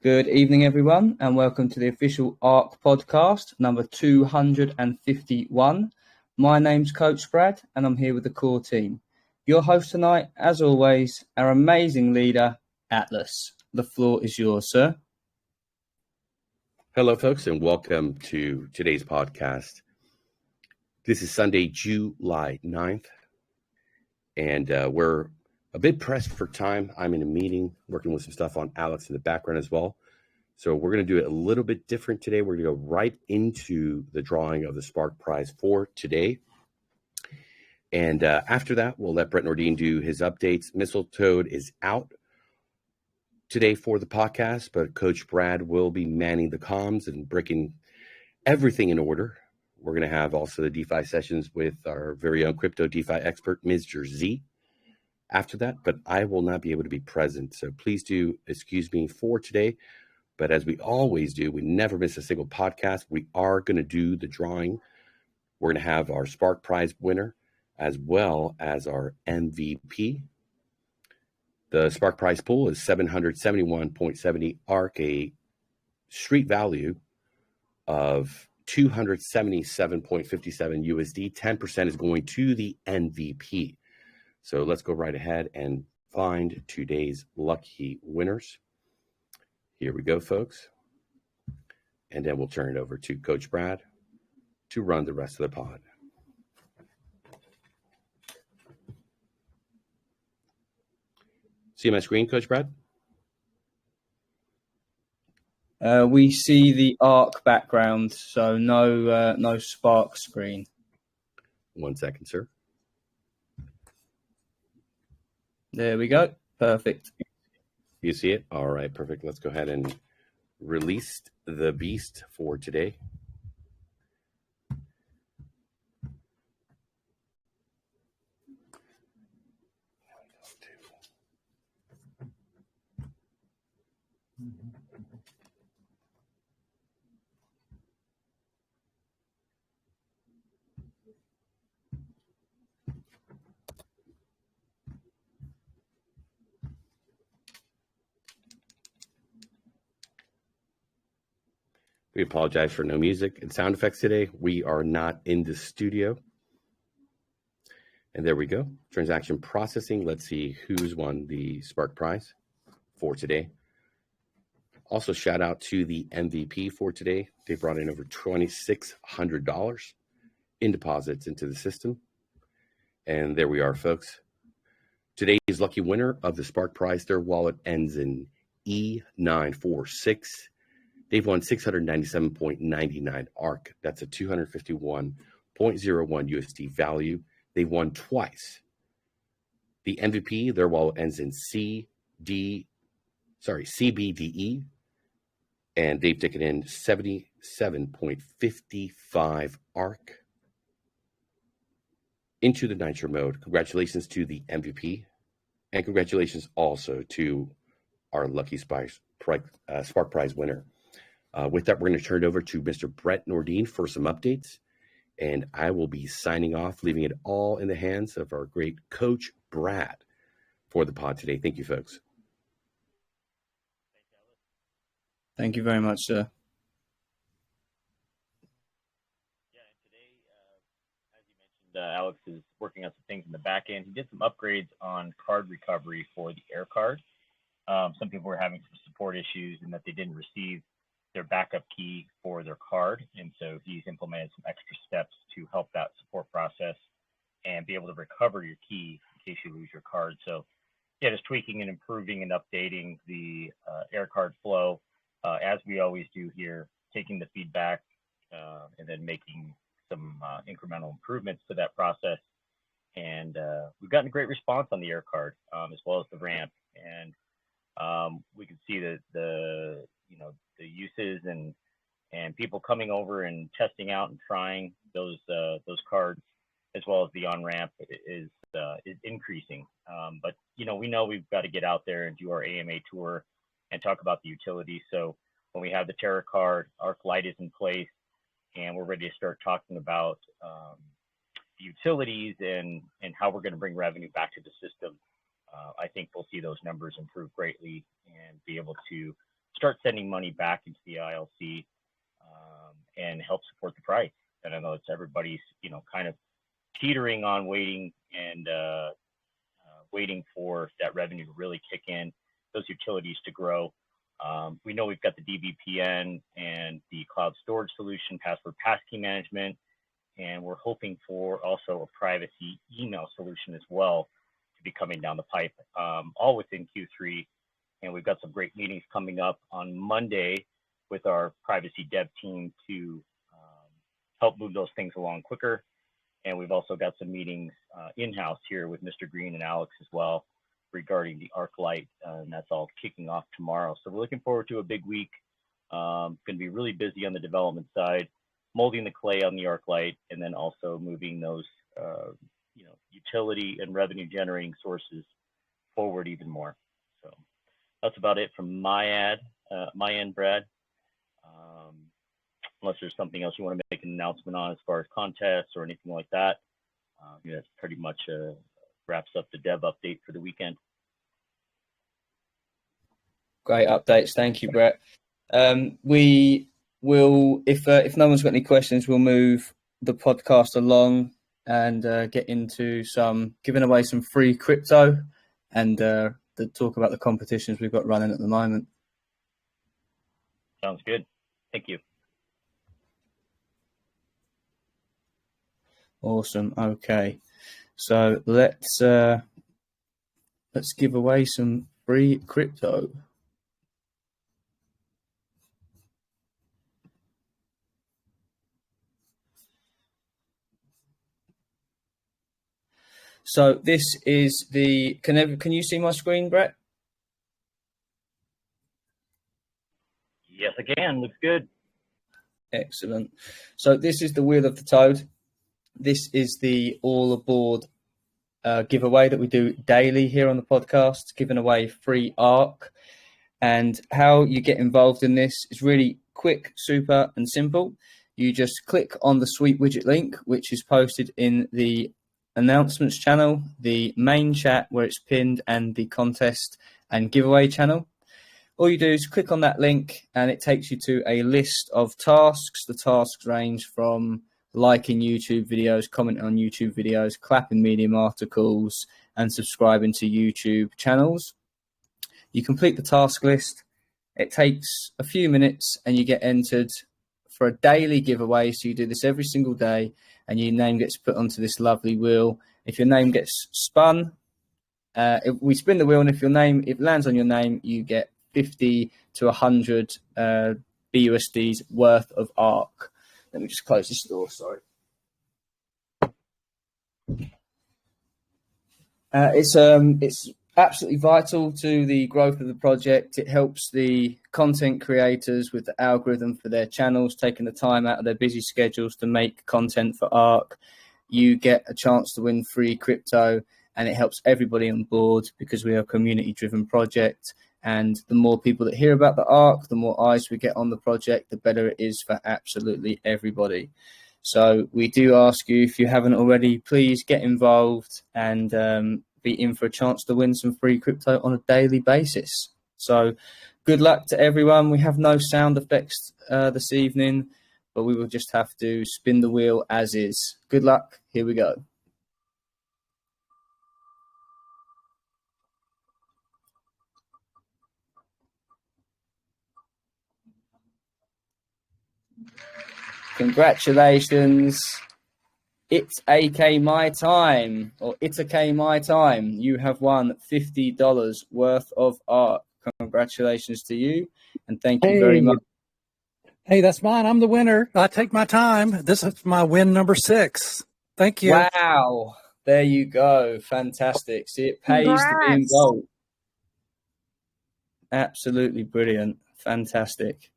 Good evening, everyone, and welcome to the official ARK podcast, number 251. My name's Coach Brad, and I'm here with the core team. Your host tonight, as always, our amazing leader, Atlas. The floor is yours, sir. Hello, folks, and welcome to today's podcast. This is Sunday, July 9th, and we're a bit pressed for time. I'm in a meeting working with some stuff on Alex in the background as well. So we're going to do it a little bit different today. We're going to go right into the drawing of the Spark Prize for today. And after that, we'll let Brett Nordin do his updates. Mistletoe is out today for the podcast, but Coach Brad will be manning the comms and breaking everything in order. We're going to have also the DeFi sessions with our very own crypto DeFi expert, Mr. Z, after that, but I will not be able to be present. So please do excuse me for today. But as we always do, we never miss a single podcast. We are going to do the drawing. We're going to have our Spark Prize winner as well as our MVP. The Spark Prize pool is 771.70 ARK, a street value of 277.57 USD. 10% is going to the MVP. So let's go right ahead and find today's lucky winners. Here we go, folks. And then we'll turn it over to Coach Brad to run the rest of the pod. See my screen, Coach Brad? We see the ARK background, so no Spark screen. 1 second, sir. There we go. Perfect. You see it? All right, perfect. Let's go ahead and release the beast for today. We apologize for no music and sound effects today. We are not in the studio. And there we go. Transaction processing. Let's see who's won the Spark Prize for today. Also, shout out to the MVP for today. They brought in over $2,600 in deposits into the system. And there we are, folks. Today's lucky winner of the Spark Prize, their wallet ends in E946. They've won 697.99 ARK. That's a 251.01 USD value. They won twice. The MVP, their wallet ends in CBDE, and they've taken in 77.55 ARK into the Nitro mode. Congratulations to the MVP, and congratulations also to our lucky Spark Prize winner. With that, we're going to turn it over to Mr. Brett Nordin for some updates, and I will be signing off, leaving it all in the hands of our great Coach Brad for the pod today. Thank you, folks. Thank you very much, sir. Yeah, and today, as you mentioned, Alex is working on some things in the back end. He did some upgrades on card recovery for the Air card. Some people were having some support issues in that they didn't receive their backup key for their card. And so he's implemented some extra steps to help that support process and be able to recover your key in case you lose your card. So yeah, just tweaking and improving and updating the Air card flow as we always do here, taking the feedback and then making some incremental improvements to that process. And we've gotten a great response on the Air card as well as the ramp. And we can see that the uses and people coming over and testing out and trying those cards, as well as the on ramp is increasing. But we know we've got to get out there and do our AMA tour and talk about the utility. So when we have the Terra card, ARK Lite is in place, and we're ready to start talking about the utilities and how we're going to bring revenue back to the system. I think we'll see those numbers improve greatly and be able to start sending money back into the ILC and help support the price. And I know it's everybody's, kind of teetering on waiting and waiting for that revenue to really kick in, those utilities to grow. We know we've got the DVPN and the cloud storage solution, password passkey management, and we're hoping for also a privacy email solution as well to be coming down the pipe, all within Q3. And we've got some great meetings coming up on Monday with our privacy dev team to help move those things along quicker. And we've also got some meetings in-house here with Mr. Green and Alex as well regarding the ARK Lite, and that's all kicking off tomorrow. So we're looking forward to a big week. Going to be really busy on the development side, molding the clay on the ARK Lite, and then also moving those utility and revenue generating sources forward even more. So that's about it from my end, Brad. Unless there's something else you want to make an announcement on as far as contests or anything like that. That's pretty much wraps up the dev update for the weekend. Great updates. Thank you, Brett. We will, if no one's got any questions, we'll move the podcast along and get into giving away some free crypto and talk about the competitions we've got running at the moment. Sounds good. Thank you. Awesome. Okay, so let's give away some free crypto. So this is the. Can you see my screen, Brett? Yes, I can. Looks good. Excellent. So this is the Wheel of the Toad. This is the all aboard giveaway that we do daily here on the podcast, giving away free ARK. And how you get involved in this is really quick, super, and simple. You just click on the Sweet Widget link, which is posted in the announcements channel, the main chat where it's pinned, and the contest and giveaway channel. All you do is click on that link and it takes you to a list of tasks. The tasks range from liking YouTube videos, commenting on YouTube videos, clapping Medium articles, and subscribing to YouTube channels. You complete the task list. It takes a few minutes and you get entered for a daily giveaway. So you do this every single day and your name gets put onto this lovely wheel. If your name gets spun, if we spin the wheel, and if it lands on your name, you get 50 to 100 BUSDs worth of ARK. Let me just close this door, sorry. It's absolutely vital to the growth of the project. It helps the content creators with the algorithm for their channels, taking the time out of their busy schedules to make content for ARK. You get a chance to win free crypto, and it helps everybody on board because we are a community-driven project. And the more people that hear about the ARK, the more eyes we get on the project, the better it is for absolutely everybody. So we do ask you, if you haven't already, please get involved and be in for a chance to win some free crypto on a daily basis. So good luck to everyone. We have no sound effects this evening, but we will just have to spin the wheel as is. Good luck. Here we go. Congratulations. It's AK My Time, or Itake My Time. You have won $50 worth of ARK. Congratulations to you, and thank you very much. Hey, that's mine. I'm the winner. I take my time. This is my win number 6. Thank you. Wow. There you go. Fantastic. See, it pays to be involved. Absolutely brilliant. Fantastic.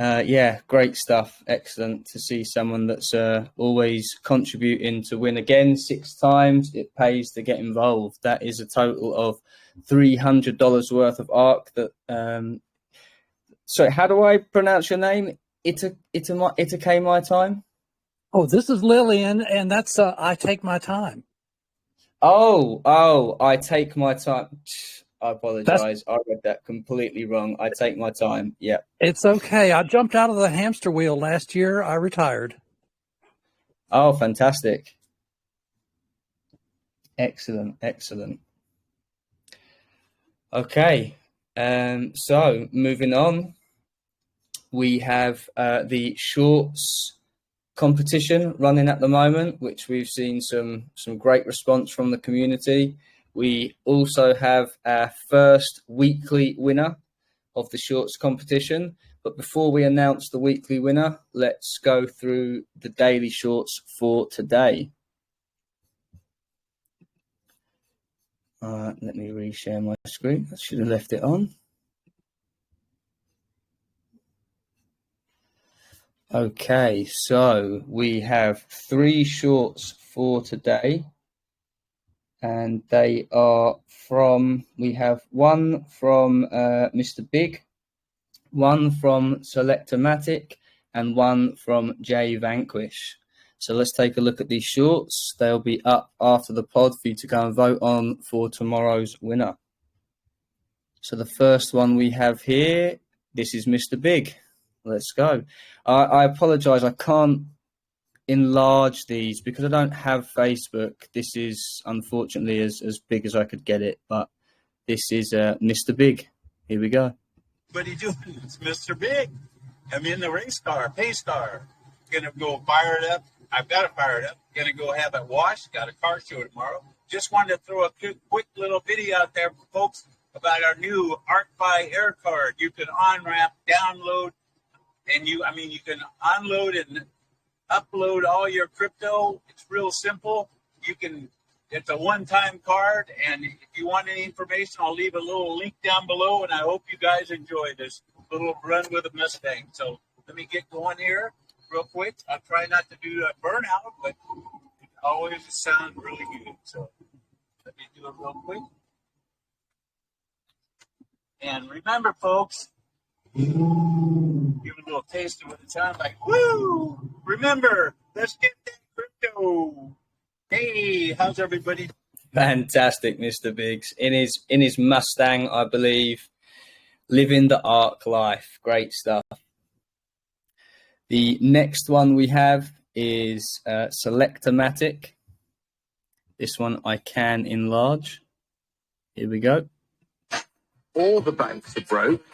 Yeah, great stuff. Excellent to see someone that's always contributing to win again 6 times. It pays to get involved. That is a total of $300 worth of ARK. That sorry, how do I pronounce your name? Itake My Time? Oh, this is Lillian, and that's I take my time. Oh, I take my time. I apologize. I read that completely wrong. I take my time. Yeah. It's okay. I jumped out of the hamster wheel last year. I retired. Oh, fantastic. Excellent. Excellent. Okay. So moving on, we have the shorts competition running at the moment, which we've seen some great response from the community. We also have our first weekly winner of the shorts competition. But before we announce the weekly winner, let's go through the daily shorts for today. Let me reshare my screen. I should have left it on. Okay, so we have 3 shorts for today, and they are from, we have one from Mr. Big, one from Selectomatic, and one from J Vanquish. So let's take a look at these shorts. They'll be up after the pod for you to go and vote on for tomorrow's winner. So the first one we have here, this is Mr. Big. Let's go. I apologize. I can't enlarge these because I don't have Facebook. This is unfortunately as big as I could get it, but this is Mr. Big. Here we go. What are you doing? It's Mr. Big. I'm in the race car, pace car. Gonna go fire it up. I've got to fire it up. Gonna go have it washed. Got a car show tomorrow. Just wanted to throw a quick little video out there for folks about our new ArkFi air card. You can on-ramp, download, and you can unload and upload all your crypto. It's real simple. It's a one-time card, and if you want any information, I'll leave a little link down below, and I hope you guys enjoy this little run with a Mustang. So let me get going here real quick. I'll try not to do a burnout, but it always sounds really good. So let me do it real quick. And remember, folks, give a little taste of what it sounds like. Woo! Remember, let's get that crypto. Hey, how's everybody? Fantastic, Mr. Biggs. In his Mustang, I believe, living the ARK life. Great stuff. The next one we have is Selectomatic. This one I can enlarge. Here we go. All the banks are broke.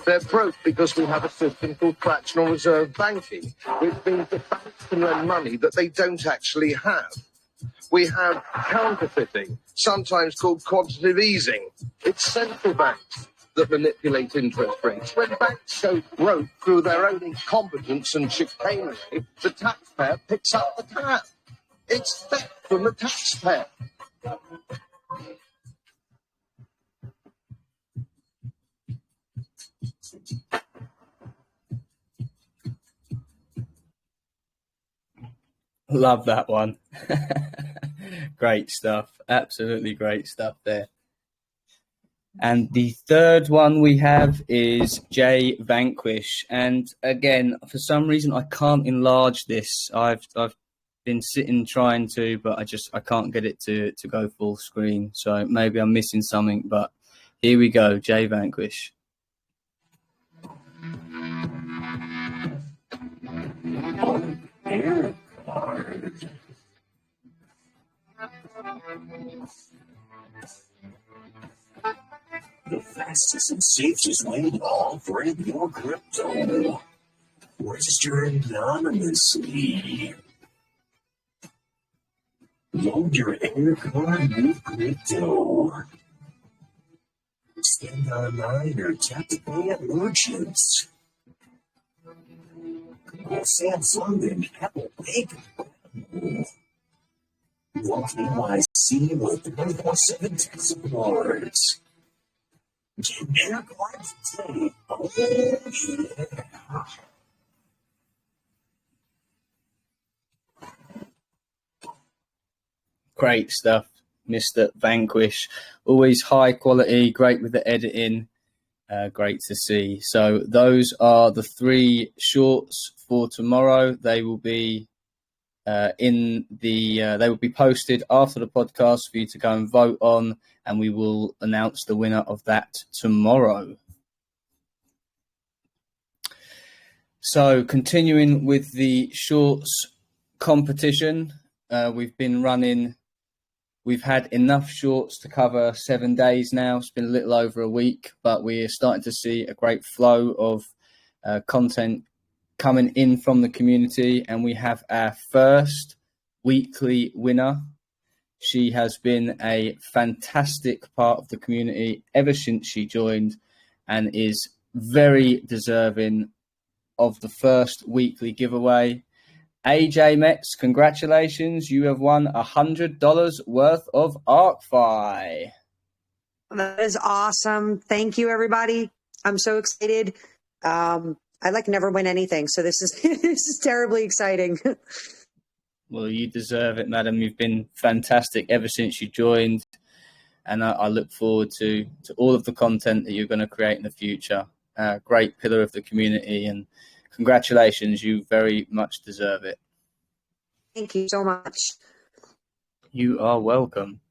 They're broke because we have a system called fractional reserve banking, which means that banks can lend money that they don't actually have. We have counterfeiting, sometimes called quantitative easing. It's central banks that manipulate interest rates. When banks go broke through their own incompetence and chicanery, the taxpayer picks up the tab. It's theft from the taxpayer. Love that one. Great stuff. Absolutely great stuff there. And the third one we have is J Vanquish. And again, for some reason, I can't enlarge this. I've been sitting trying to, but I can't get it to go full screen. So maybe I'm missing something, but here we go. J Vanquish. The fastest and safest way to operate your crypto. Register anonymously. Load your air card with crypto. Spend online or tap to pay at merchants. Call Samsung and Apple Pay. Walk NYC with 24/7 tech support. Get air cards today. Oh, yeah. Great stuff, Mr. Vanquish. Always high quality, great with the editing. Great to see. So those are the 3 shorts for tomorrow. They will be they will be posted after the podcast for you to go and vote on, and we will announce the winner of that tomorrow. So continuing with the shorts competition, we've had enough shorts to cover 7 days now. It's been a little over a week, but we're starting to see a great flow of content coming in from the community, and we have our first weekly winner. She has been a fantastic part of the community ever since she joined and is very deserving of the first weekly giveaway. AJMets, congratulations. You have won $100 worth of ArkFi. That is awesome. Thank you, everybody. I'm so excited. I never win anything, so this is this is terribly exciting. Well, you deserve it, madam. You've been fantastic ever since you joined, and I look forward to all of the content that you're going to create in the future. Great pillar of the community, and congratulations. You very much deserve it. Thank you so much. You are welcome.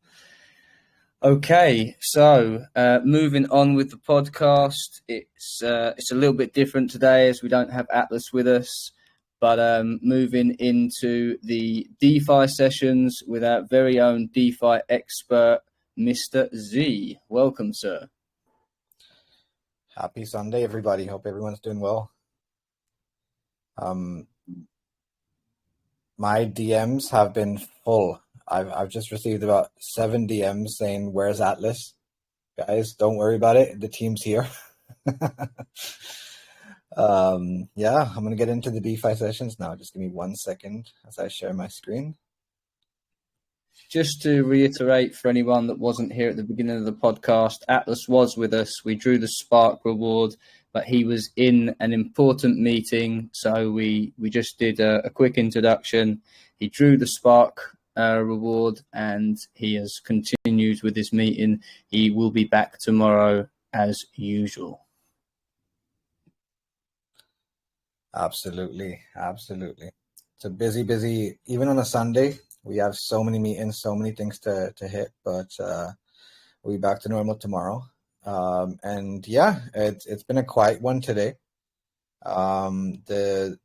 Okay, so moving on with the podcast, it's a little bit different today as we don't have Atlas with us, but moving into the DeFi sessions with our very own DeFi expert, Mr. Z. Welcome, sir. Happy Sunday, everybody. Hope everyone's doing well. My DMs have been full. I've just received about 7 DMs saying, "Where's Atlas?" Guys, don't worry about it. The team's here. I'm going to get into the DeFi sessions now. Just give me 1 second as I share my screen. Just to reiterate for anyone that wasn't here at the beginning of the podcast, Atlas was with us. We drew the Spark reward, but he was in an important meeting, so we just did a quick introduction. He drew the Spark reward, and he has continued with this meeting. He will be back tomorrow as usual. Absolutely. It's a busy, even on a Sunday. We have so many meetings, so many things to hit, but we'll be back to normal tomorrow. It's been a quiet one today. The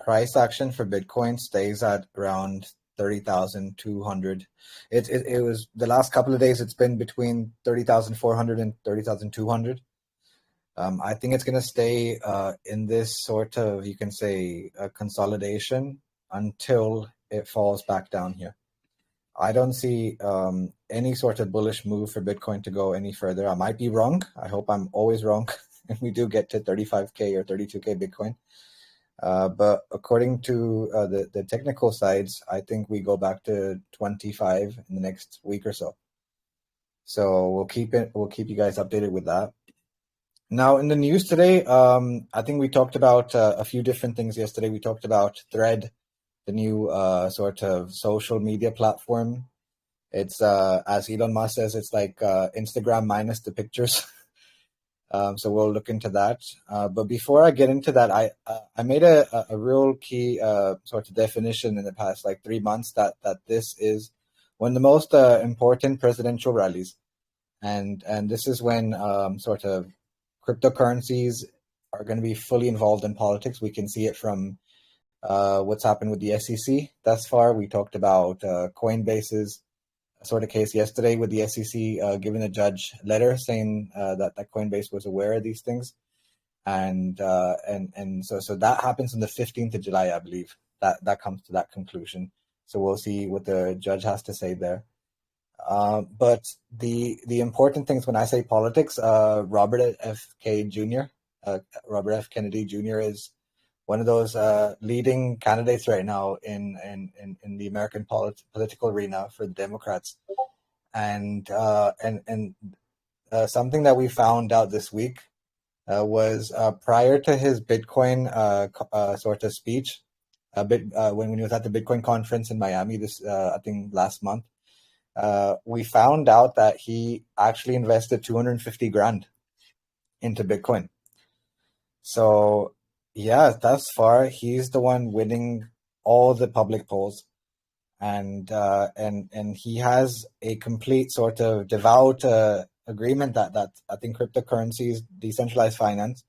price action for Bitcoin stays at around 30,200. It was the last couple of days. It's been between 30,400 and 30,200. I think it's going to stay in this sort of, you can say, consolidation until it falls back down here. I don't see any sort of bullish move for Bitcoin to go any further. I might be wrong. I hope I'm always wrong if we do get to 35K or 32K Bitcoin. But according to the technical sides, I think we go back to 25 in the next week or so. So we'll keep you guys updated with that. Now in the news today, I think we talked about a few different things yesterday. We talked about Thread, the new sort of social media platform. It's as Elon Musk says, it's like Instagram minus the pictures. So we'll look into that. But before I get into that, I made a real key sort of definition in the past 3 months that this is one of the most important presidential rallies, and this is when sort of cryptocurrencies are going to be fully involved in politics. We can see it from what's happened with the SEC thus far. We talked about Coinbase's sort of case yesterday with the SEC giving a judge letter saying that Coinbase was aware of these things, and so that happens on the 15th of July, I believe. That comes to that conclusion. So we'll see what the judge has to say there. But the important things when I say politics, Robert F. Kennedy Jr. is one of those leading candidates right now in the American political arena for the Democrats, and something that we found out this week was prior to his Bitcoin sort of speech, when he was at the Bitcoin conference in Miami I think last month, we found out that he actually invested 250 grand into Bitcoin. So yeah, thus far, he's the one winning all the public polls, and he has a complete sort of devout agreement that I think cryptocurrencies, decentralized finance,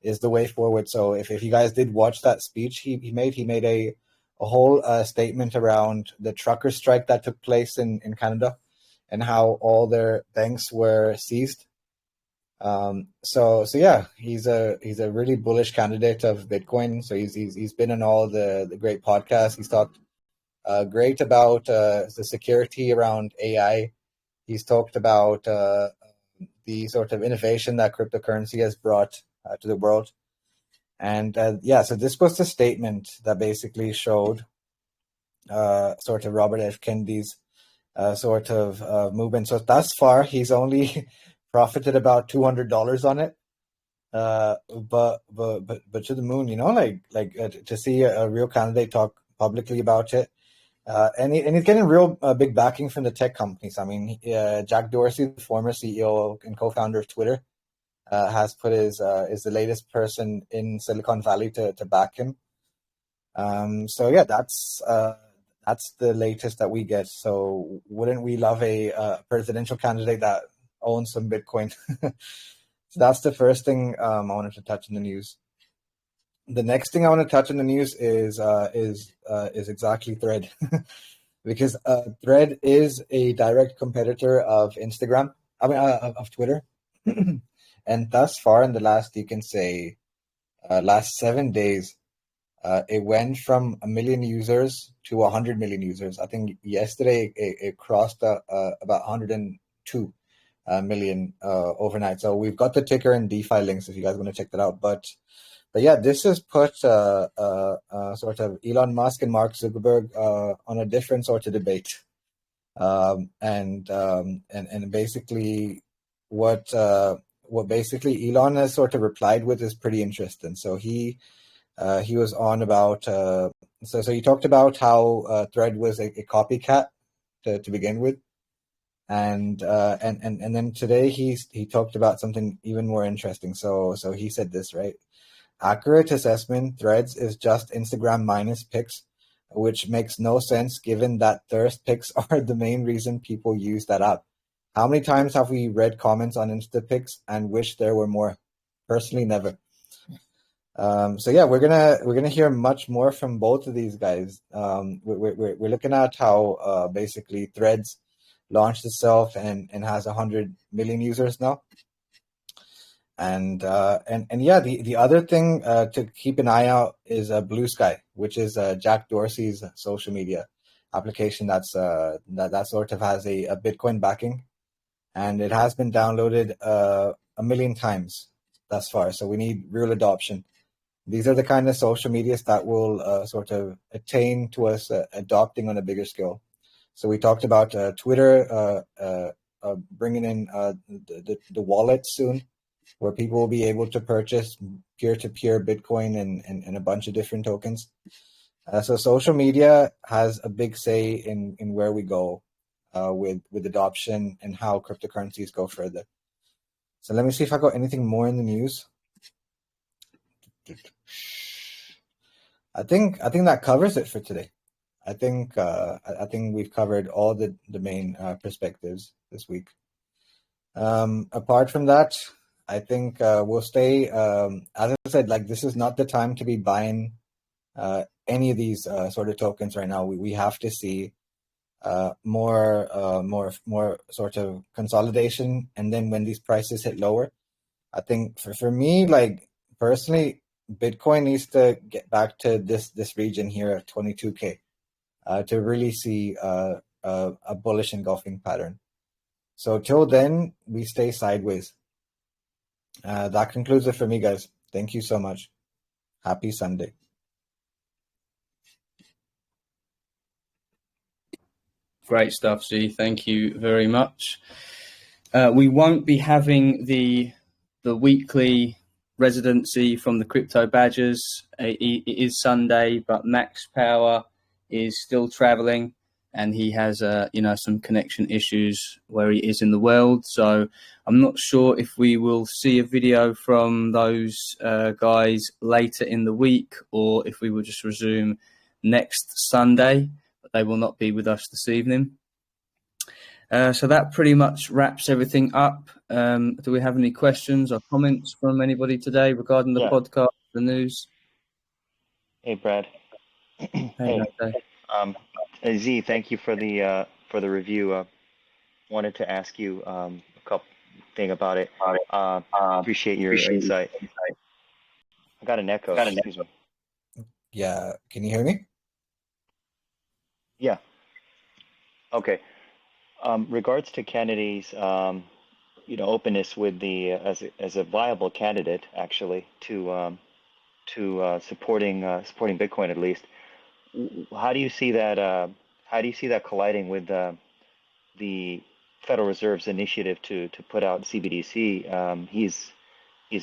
is the way forward. So if you guys did watch that speech he made a whole statement around the trucker strike that took place in Canada and how all their banks were seized. So yeah, he's a really bullish candidate of Bitcoin. So he's been on all the great podcasts. He's talked great about the security around AI. He's talked about the sort of innovation that cryptocurrency has brought to the world. And so this was the statement that basically showed sort of Robert F. Kennedy's sort of movement. So thus far, he's only profited about $200 on it. But to the moon, you know, like to see a real candidate talk publicly about it. And he's getting real big backing from the tech companies. I mean, Jack Dorsey, the former CEO and co-founder of Twitter, has put is the latest person in Silicon Valley to back him. So yeah, that's the latest that we get. So wouldn't we love a presidential candidate that owns some Bitcoin? So that's the first thing I wanted to touch in the news. The next thing I want to touch in the news is exactly Thread, because Thread is a direct competitor of Instagram. I mean, of Twitter, and thus far in the last, you can say, last 7 days, it went from 1 million users to 100 million users. I think yesterday it crossed about 102 million overnight. So we've got the ticker and DeFi links if you guys want to check that out. But yeah, this has put sort of Elon Musk and Mark Zuckerberg on a different sort of debate, and basically what basically Elon has sort of replied with is pretty interesting. So he was on about so he talked about how Thread was a copycat to begin with, and then today he talked about something even more interesting. So he said this, right? Accurate assessment, Threads is just Instagram minus pics, which makes no sense given that thirst pics are the main reason people use that app. How many times have we read comments on Insta pics and wish there were more? Personally, never. So yeah, we're gonna hear much more from both of these guys. We're looking at how basically Threads launched itself and has 100 million users now. And yeah, the other thing to keep an eye out is Blue Sky, which is Jack Dorsey's social media application that sort of has a Bitcoin backing, and it has been downloaded 1 million times thus far. So we need real adoption. These are the kind of social medias that will sort of attain to us adopting on a bigger scale. So we talked about Twitter bringing in the wallet soon, where people will be able to purchase peer-to-peer Bitcoin and a bunch of different tokens. So social media has a big say in where we go with adoption and how cryptocurrencies go further. So let me see if I got anything more in the news. I think that covers it for today. I think we've covered all the main perspectives this week. Apart from that, I think we'll stay. As I said, like, this is not the time to be buying any of these sort of tokens right now. We have to see more sort of consolidation, and then when these prices hit lower, I think for me, like personally, Bitcoin needs to get back to this region here at 22K to really see a bullish engulfing pattern. So till then, we stay sideways. That concludes it for me, guys. Thank you so much. Happy Sunday. Great stuff, Z. Thank you very much. We won't be having the weekly residency from the Crypto Badgers. It is Sunday, but Max Power is still traveling, and he has some connection issues where he is in the world. So I'm not sure if we will see a video from those guys later in the week, or if we will just resume next Sunday, but they will not be with us this evening. So that pretty much wraps everything up. Do we have any questions or comments from anybody today regarding the podcast, the news? Hey, Brad. Hey. Z, thank you for the review. Wanted to ask you a couple thing about it. Appreciate your insight. I got an echo. Excuse me. Yeah, can you hear me? Yeah. Okay. Regards to Kennedy's, openness with the as a viable candidate actually to supporting Bitcoin at least. How do you see that? How do you see that colliding with the Federal Reserve's initiative to put out CBDC? He's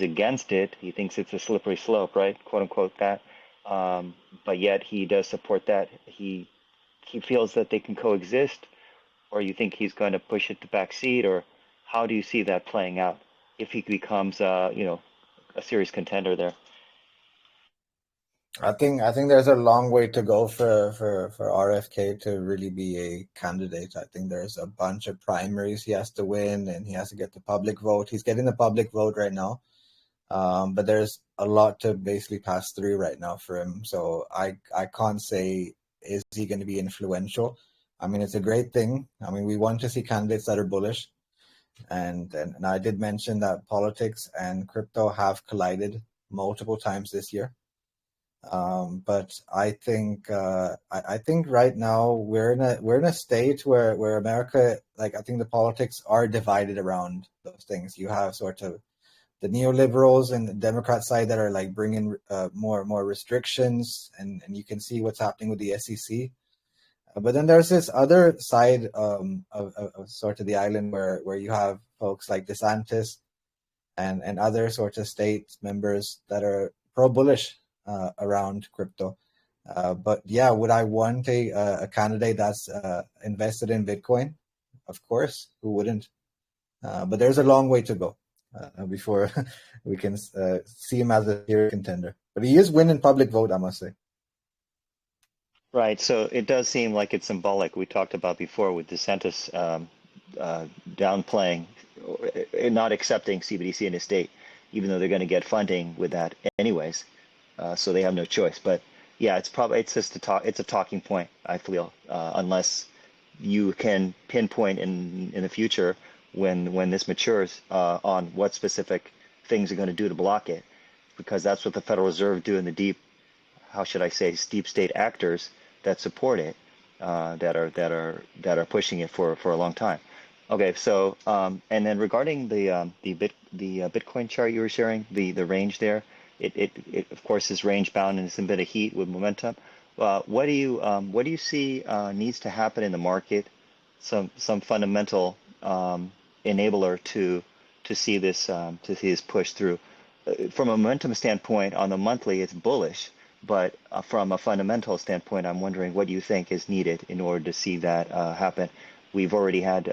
against it. He thinks it's a slippery slope, right? "Quote unquote" that. But yet he does support that. He feels that they can coexist, or you think he's going to push it to backseat, or how do you see that playing out if he becomes a serious contender there? I think there's a long way to go for RFK to really be a candidate. I think there's a bunch of primaries he has to win, and he has to get the public vote. He's getting the public vote right now, but there's a lot to basically pass through right now for him. So I can't say, is he going to be influential? I mean, it's a great thing. I mean, we want to see candidates that are bullish, and I did mention that politics and crypto have collided multiple times this year. But I think right now we're in a state where America, like, I think the politics are divided around those things. You have sort of the neoliberals and the Democrat side that are like bringing more restrictions, and you can see what's happening with the SEC. But then there's this other side of sort of the island where you have folks like DeSantis and other sort of state members that are pro-bullish around crypto. But yeah, would I want a candidate that's invested in Bitcoin? Of course, who wouldn't? But there's a long way to go before we can see him as a serious contender. But he is winning public vote, I must say. Right. So it does seem like it's symbolic. We talked about before with DeSantis downplaying, not accepting CBDC in his state, even though they're going to get funding with that anyways. So they have no choice. But yeah, it's just it's a talking point, I feel, unless you can pinpoint in the future when this matures on what specific things are going to do to block it, because that's what the Federal Reserve do in the deep state actors that support it, that are pushing it for a long time. Okay, so and then regarding the Bitcoin chart you were sharing, the range there, it of course is range bound and it's in a bit of heat with momentum. What do you see needs to happen in the market? Some fundamental enabler to see this push through. From a momentum standpoint, on the monthly, it's bullish. But from a fundamental standpoint, I'm wondering what you think is needed in order to see that happen. We've already had,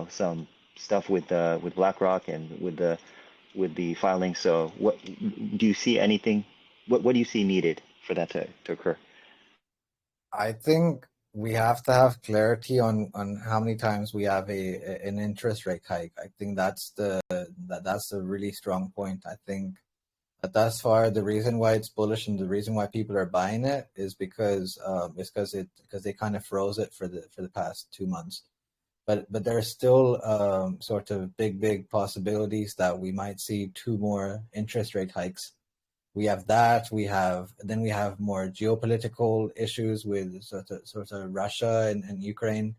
some stuff with BlackRock and with the filing. So, what do you see? Anything? What do you see needed for that to occur? I think we have to have clarity on how many times we have an interest rate hike. I think that's a really strong point. I think thus far, the reason why it's bullish and the reason why people are buying it is because they kind of froze it for the past 2 months. But there are still sort of big possibilities that we might see 2 more interest rate hikes. We have that. We have more geopolitical issues with sort of Russia and Ukraine,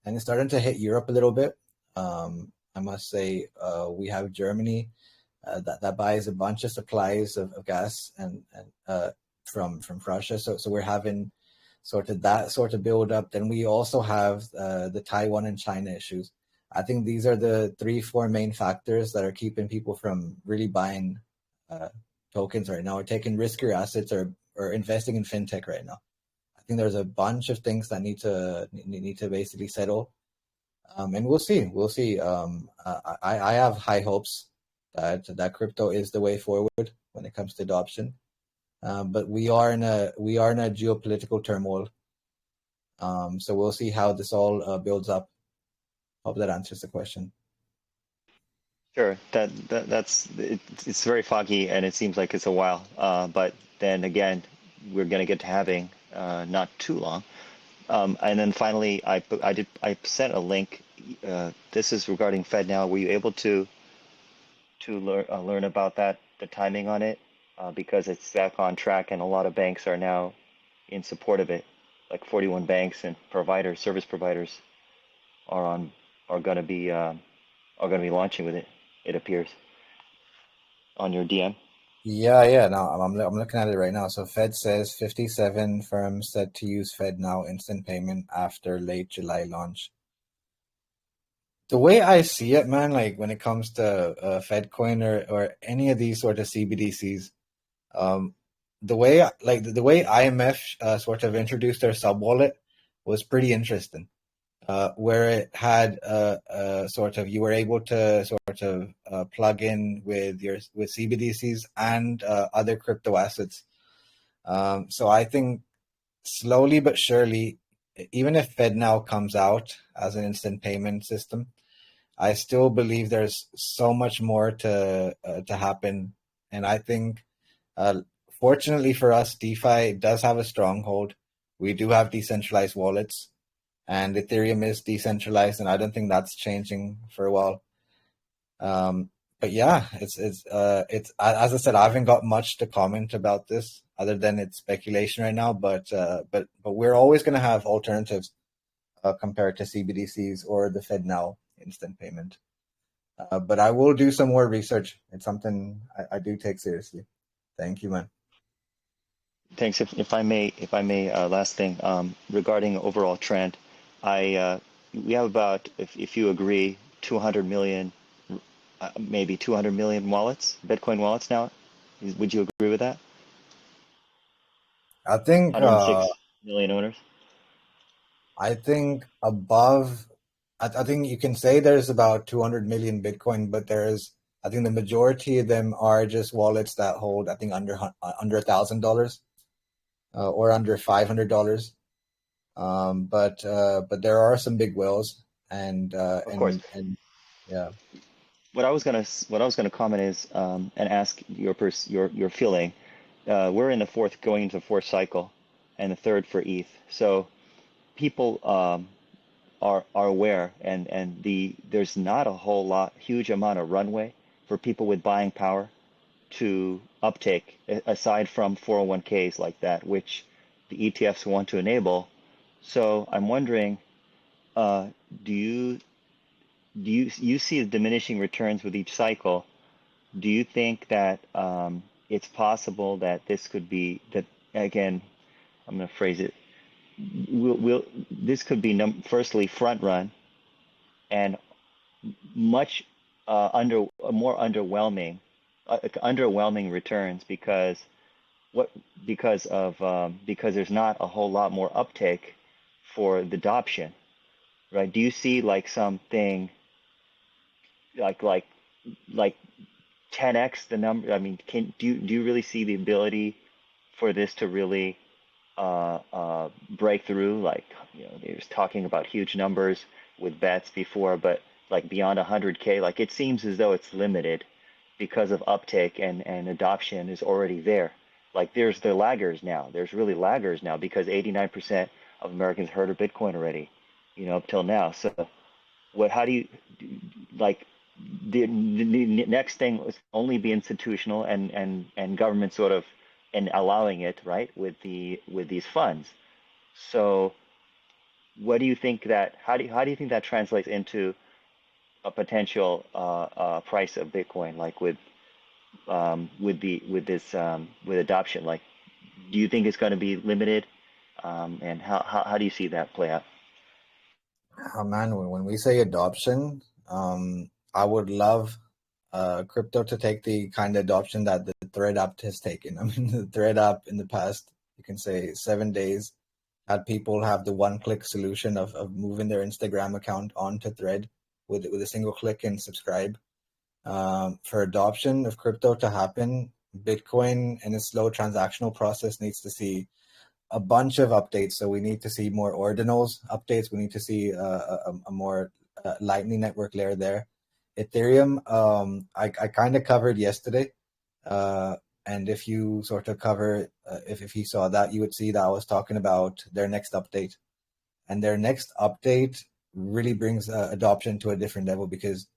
and it's starting to hit Europe a little bit. I must say, we have Germany. That buys a bunch of supplies of gas and from Russia. So we're having sort of that sort of build up. Then we also have the Taiwan and China issues. I think these are the 3-4 main factors that are keeping people from really buying tokens right now, or taking riskier assets, or investing in fintech right now. I think there's a bunch of things that need to basically settle, and we'll see. I have high hopes that crypto is the way forward when it comes to adoption. but we are in a geopolitical turmoil. So we'll see how this all builds up. Hope that answers the question. Sure, it's very foggy and it seems like it's a while. But then again, we're going to get to halving not too long. And then finally, I sent a link. This is regarding FedNow. Were you able to learn about that, the timing on it? Because it's back on track, and a lot of banks are now in support of it. Like 41 banks and service providers are going to be launching with it. It appears on your DM. Yeah. No, I'm looking at it right now. So Fed says 57 firms set to use FedNow instant payment after late July launch. The way I see it, man, like when it comes to FedCoin or any of these sort of CBDCs, the way IMF sort of introduced their sub wallet was pretty interesting. Where it had sort of, you were able to sort of plug in with CBDCs and other crypto assets. So I think slowly but surely, even if FedNow comes out as an instant payment system, I still believe there's so much more to happen. And I think, fortunately for us, DeFi does have a stronghold. We do have decentralized wallets, and Ethereum is decentralized, and I don't think that's changing for a while. But yeah, it's as I said, I haven't got much to comment about this other than it's speculation right now. But we're always going to have alternatives compared to CBDCs or the FedNow instant payment. But I will do some more research. It's something I do take seriously. Thank you, man. Thanks. If I may, last thing regarding overall trend. We have about, if you agree, 200 million, maybe 200 million wallets, Bitcoin wallets now. Would you agree with that? I think 106 million owners. I think above. I think you can say there's about 200 million Bitcoin, but I think the majority of them are just wallets that hold, I think, under $1,000 or under $500. But there are some big whales, and of course, and yeah. What I was gonna comment is and ask your feeling. We're in going into the fourth cycle, and the third for ETH. So people are aware, and there's not a huge amount of runway for people with buying power to uptake, aside from 401ks like that, which the ETFs want to enable. So I'm wondering, do you see diminishing returns with each cycle? Do you think that it's possible that this could be that again? I'm going to phrase it. This could be firstly front run and much more underwhelming returns because there's not a whole lot more uptake for the adoption, right? Do you see like something like 10x the number? I mean, do you really see the ability for this to really break through? Like, they was talking about huge numbers with bets before, but like beyond 100K, like it seems as though it's limited because of uptake and adoption is already there. Like there's laggers now. There's really laggers now because 89% of Americans heard of Bitcoin already, up till now. So how do you like the next thing was only be institutional and government sort of and allowing it, right, with these funds. So what do you think how do you think that translates into a potential price of Bitcoin, like with adoption? Like, do you think it's going to be limited? And how do you see that play out? Oh, man, when we say adoption, I would love crypto to take the kind of adoption that the Thread app has taken. I mean, the Thread app in the past, you can say 7 days, had people have the one-click solution of moving their Instagram account onto Thread with a single click and subscribe. For adoption of crypto to happen, Bitcoin in a slow transactional process needs to see a bunch of updates. So we need to see more ordinals updates. We need to see a more Lightning Network layer there. Ethereum, I kind of covered yesterday. And if you sort of cover, if you saw that, you would see that I was talking about their next update. And their next update really brings adoption to a different level, because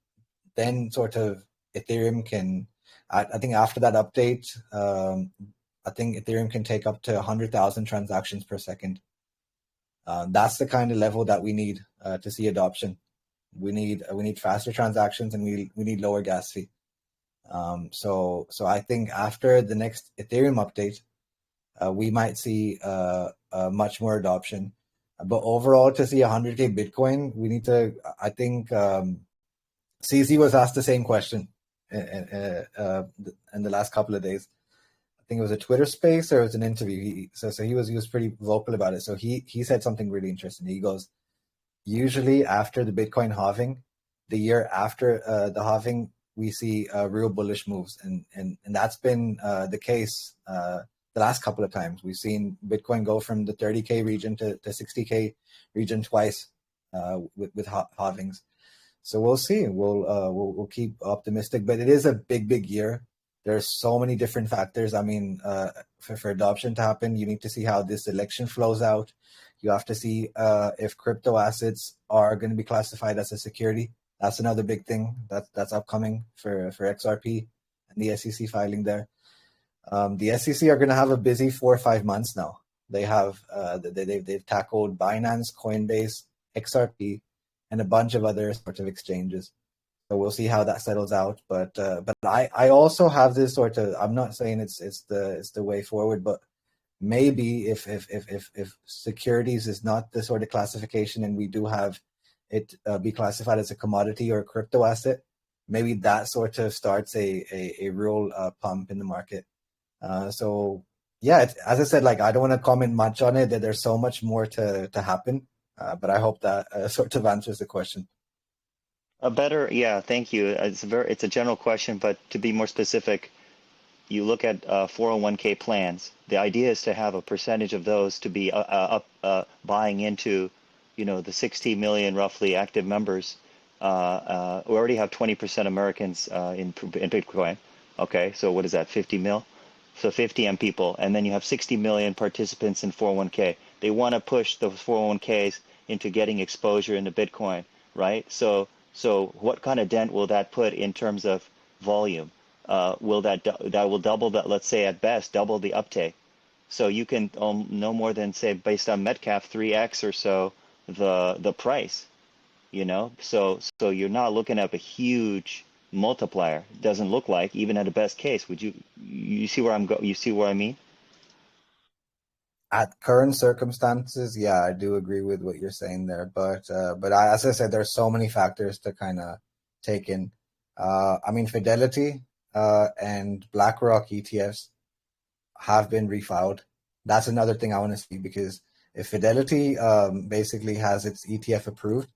then sort of Ethereum can, I think after that update, I think Ethereum can take up to 100,000 transactions per second. That's the kind of level that we need to see adoption. We need faster transactions, and we need lower gas fee. So I think after the next Ethereum update, we might see much more adoption. But overall, to see 100K Bitcoin, we need to, I think, CZ was asked the same question in the last couple of days. I think it was a Twitter space or it was an interview. So he was pretty vocal about it. So he said something really interesting. He goes, usually after the Bitcoin halving, the year after the halving, we see real bullish moves, and that's been the case the last couple of times. We've seen Bitcoin go from the 30K region to 60K region twice with halvings. So we'll see. We'll keep optimistic, but it is a big year. There's so many different factors. I mean, for adoption to happen, you need to see how this election flows out. You have to see if crypto assets are going to be classified as a security. That's another big thing that's upcoming for XRP and the SEC filing there. The SEC are going to have a busy 4 or 5 months now. They have they've tackled Binance, Coinbase, XRP, and a bunch of other sort of exchanges. So we'll see how that settles out. But I also have this sort of, I'm not saying it's the way forward, but maybe if securities is not the sort of classification, and we do have it be classified as a commodity or a crypto asset, maybe that sort of starts a real pump in the market. So yeah, as I said, like, I don't want to comment much on it, that there's so much more to happen. But I hope that sort of answers the question. Yeah, thank you. It's a general question, but to be more specific, you look at 401k plans. The idea is to have a percentage of those to be buying into, the 60 million roughly active members. We already have 20% Americans in Bitcoin. Okay, so what is that, 50 mil? So 50 M people, and then you have 60 million participants in 401k. They want to push those 401ks into getting exposure into Bitcoin, right? So what kind of dent will that put in terms of volume? Will that will double that? Let's say at best double the uptake. So you can no more than say, based on Metcalf, 3x or so the price. So you're not looking at a huge multiplier. Doesn't look like, even at a best case. You see where you see what I mean? At current circumstances, yeah, I do agree with what you're saying there. But as I said, there's so many factors to kind of take in. I mean, Fidelity and BlackRock ETFs have been refiled. That's another thing I want to see, because if Fidelity basically has its ETF approved,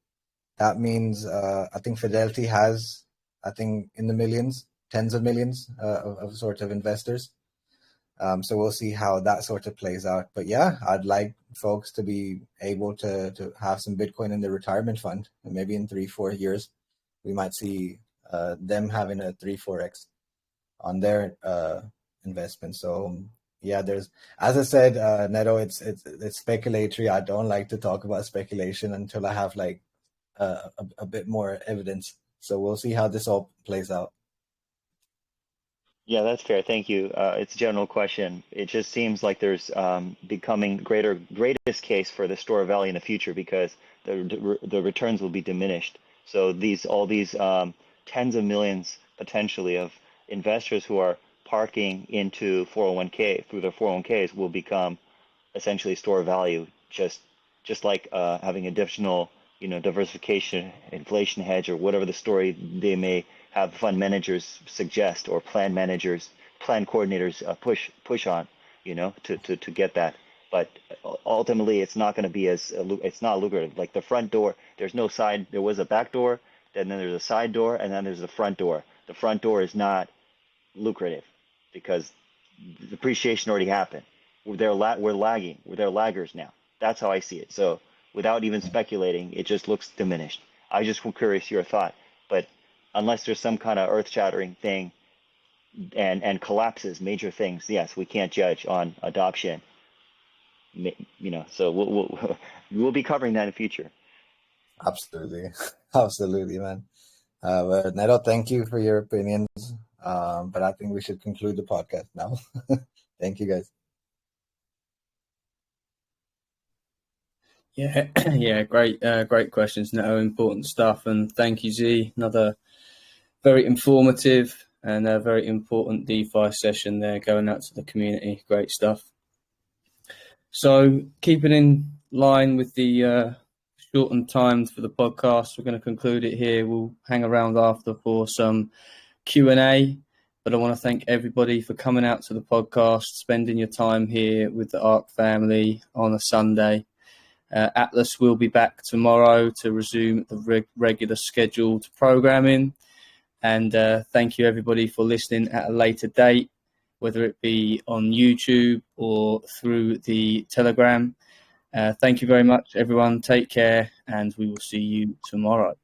that means I think Fidelity has, I think, in the millions, tens of millions of sort of investors. So we'll see how that sort of plays out. But yeah, I'd like folks to be able to have some Bitcoin in their retirement fund. And maybe in 3-4 years, we might see them having a 3-4x on their investment. So yeah, there's, as I said, Neto, it's speculatory. I don't like to talk about speculation until I have like a bit more evidence. So we'll see how this all plays out. Yeah, that's fair. Thank you. It's a general question. It just seems like there's becoming greatest case for the store of value in the future, because the returns will be diminished. So all these tens of millions potentially of investors who are parking into 401k through their 401ks will become essentially store of value, just like having additional diversification, inflation hedge, or whatever the story they may have fund managers suggest, or plan coordinators push on, to get that. But ultimately, it's not going to be it's not lucrative. Like the front door, there was a back door, and then there's a side door, and then there's the front door. The front door is not lucrative. because the depreciation already happened. We're lagging. They're laggers now. That's how I see it. So without even speculating, it just looks diminished. I just was curious your thought, but unless there's some kind of earth-shattering thing and collapses, major things, yes, we can't judge on adoption. So we'll be covering that in the future. Absolutely, absolutely, man. But Neto, thank you for your opinions. But I think we should conclude the podcast now. Thank you, guys. Yeah, yeah, great questions, Neto. Important stuff, and thank you, Z. Another very informative and a very important DeFi session there, going out to the community. Great stuff. So, keeping in line with the shortened times for the podcast, we're going to conclude it here. We'll hang around after for some Q&A, but I want to thank everybody for coming out to the podcast, spending your time here with the ARK family on a Sunday. Atlas will be back tomorrow to resume the regular scheduled programming. And thank you, everybody, for listening at a later date, whether it be on YouTube or through the Telegram. Thank you very much, everyone. Take care, and we will see you tomorrow.